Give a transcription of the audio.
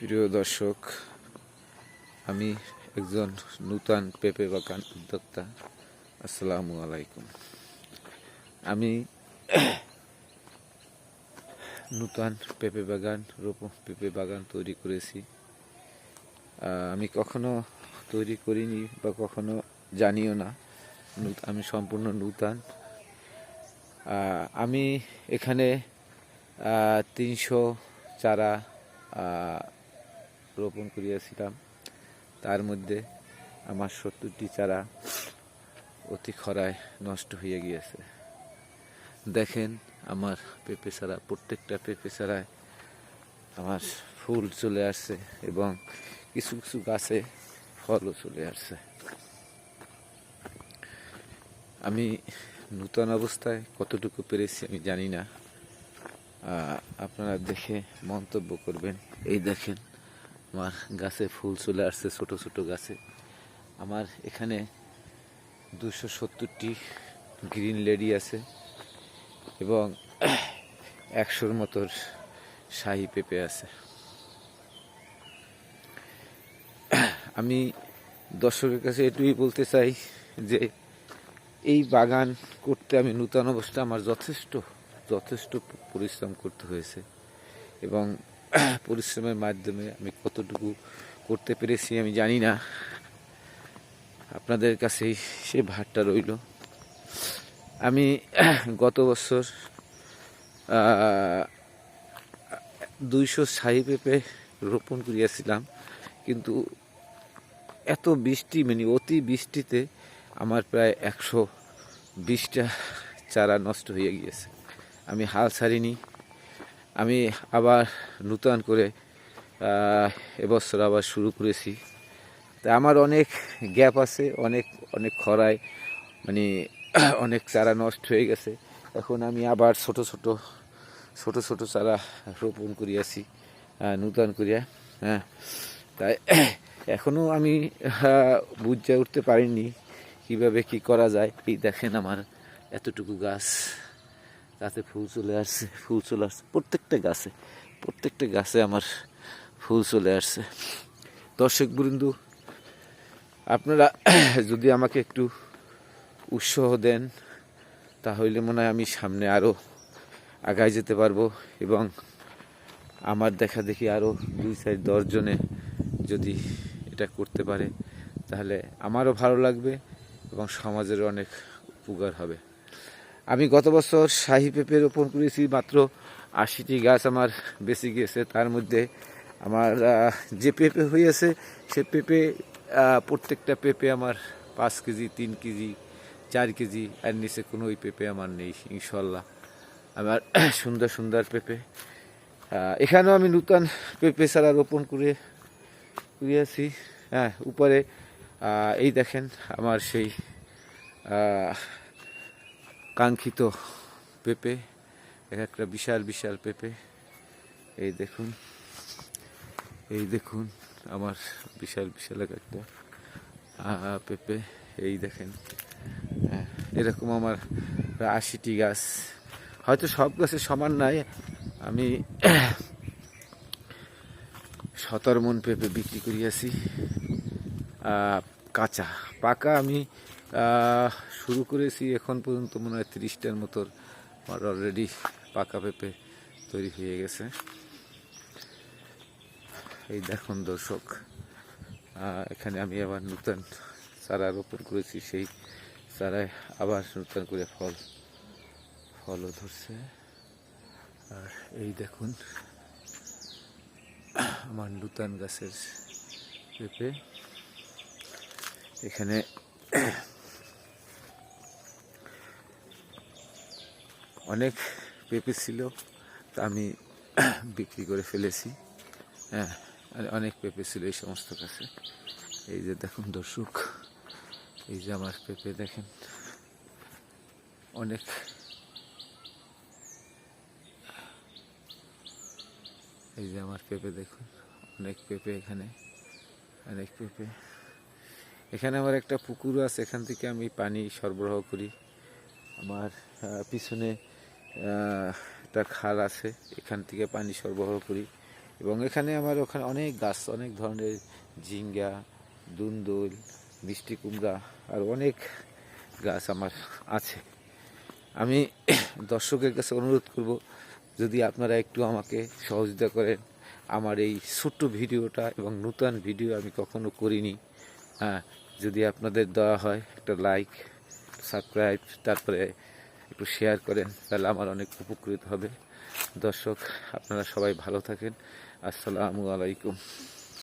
প্রিয় দর্শক, আমি একজন নূতন পেঁপে বাগান উদ্যোক্তা। আসসালামু আলাইকুম। আমি নূতন পেঁপে বাগান তৈরি করেছি। আমি কখনো তৈরি করিনি বা কখনো জানিও না। আমি সম্পূর্ণ নূতন। আমি এখানে 300 চারা রোপণ করিয়াছিলাম। তার মধ্যে আমার 70টি চারা অতি খরায় নষ্ট হয়ে গিয়েছে। দেখেন আমার পেঁপে চারা, প্রত্যেকটা পেঁপে চারায় আমার ফুল চলে আসছে এবং কিছু কিছু গাছে ফলও চলে আসছে। আমি নূতন অবস্থায় কতটুকু পেরেছি আমি জানি না, আপনারা দেখে মন্তব্য করবেন। এই দেখেন আমার গাছে ফুল চলে আসছে, ছোট ছোট গাছে। আমার এখানে 270টি গ্রিন লেডি আছে এবং 100-র মতো শাহী পেঁপে আছে। আমি দর্শকের কাছে এটুকুই বলতে চাই যে এই বাগান করতে আমি নূতন অবস্থায় আমার যথেষ্ট পরিশ্রম করতে হয়েছে এবং পরিশ্রমের মাধ্যমে আমি কতটুকু করতে পেরেছি আমি জানি না। আপনাদের কাছেই সে ভারটা রইল। আমি গত বছর 200 শাহী পেঁপে রোপণ করিয়াছিলাম, কিন্তু এত বৃষ্টি, অতি বৃষ্টিতে আমার প্রায় 120টা চারা নষ্ট হয়ে গিয়েছে। আমি হাল ছাড়িনি। আমি আবার নূতন করে এবছর আবার শুরু করেছি। তা আমার অনেক গ্যাপ আছে, অনেক অনেক খরায় অনেক চারা নষ্ট হয়ে গেছে। এখন আমি আবার ছোট ছোট চারা রোপণ করিয়াছি নূতন করিয়া। হ্যাঁ, তাই এখনও আমি বুঝে উঠতে পারিনি কিভাবে কি করা যায়। এই দেখেন আমার এতটুকু গাছে ফুল চলে আসছে। প্রত্যেকটা গাছে আমার ফুল চলে আসছে। দর্শক বৃন্দ, আপনারা যদি আমাকে একটু উৎসাহ দেন তাহলে মনে হয় আমি সামনে আরও আগায় যেতে পারবো এবং আমার দেখা দেখি আরও 2-4-10 জনে যদি এটা করতে পারে তাহলে আমারও ভালো লাগবে এবং সমাজের অনেক উপকার হবে। আমি গত বছর শাহী পেঁপে রোপণ করেছি, মাত্র 80টি গাছ আমার বেঁচে গিয়েছে। তার মধ্যে আমার যে পেঁপে হয়েছে সে পেঁপে, প্রত্যেকটা পেঁপে আমার 5 কেজি, 3 কেজি, 4 কেজি, আর নিচে কোনো ওই পেঁপে আমার নেই। ইনশাল্লাহ আমার সুন্দর পেঁপে। এখানেও আমি নূতন পেঁপে চারা রোপণ করিয়াছি। হ্যাঁ, উপরে এই দেখেন আমার সেই কাঙ্ক্ষিত পেঁপে, একটা বিশাল পেঁপে। এই দেখুন আমার বিশাল একটা পেঁপে। এই দেখেন, এরকম আমার 80টি গাছ। হয়তো সব গাছে সমান নাই। আমি 17 মণ পেঁপে বিক্রি করিয়াছি কাঁচা। পাকা আমি শুরু করেছি, এখন পর্যন্ত মনে হয় 30টার মতো আমার অলরেডি পাকা পেঁপে তৈরি হয়ে গেছে। এই দেখুন দর্শক, এখানে আমি আবার নূতন চারা রোপণ করেছি, সেই চারায় আবার নূতন করে ফলও ধরছে। আর এই দেখুন আমার নূতন গাছের পেঁপে। এখানে অনেক পেঁপে ছিল, তা আমি বিক্রি করে ফেলেছি। হ্যাঁ, অনেক পেঁপে ছিল এই সমস্ত গাছে। এই যে দেখুন দর্শক, এই যে আমার পেঁপে দেখেন, অনেক এই যে আমার পেঁপে দেখুন, অনেক পেঁপে এখানে, অনেক পেঁপে। এখানে আমার একটা পুকুর আছে, এখান থেকে আমি পানি সরবরাহ করি। আমার পিছনে একটা খাল আছে, এখান থেকে পানি সরবরাহ করি এবং এখানে আমার ওখানে অনেক গাছ, অনেক ধরনের ঝিঙ্গা, দুন্দুল, মিষ্টি কুমড়া আর অনেক গাছ আমার আছে। আমি দর্শকের কাছে অনুরোধ করব, যদি আপনারা একটু আমাকে সহযোগিতা করেন, আমার এই ছোট্ট ভিডিওটা এবং নতুন ভিডিও আমি কখনো করিনি, হ্যাঁ, যদি আপনাদের দেওয়া হয় একটা লাইক, সাবস্ক্রাইব, তারপরে একটু শেয়ার করেন, তাহলে আমার অনেক উপকৃত হবে। দর্শক, আপনারা সবাই ভালো থাকেন। আসসালামু আলাইকুম।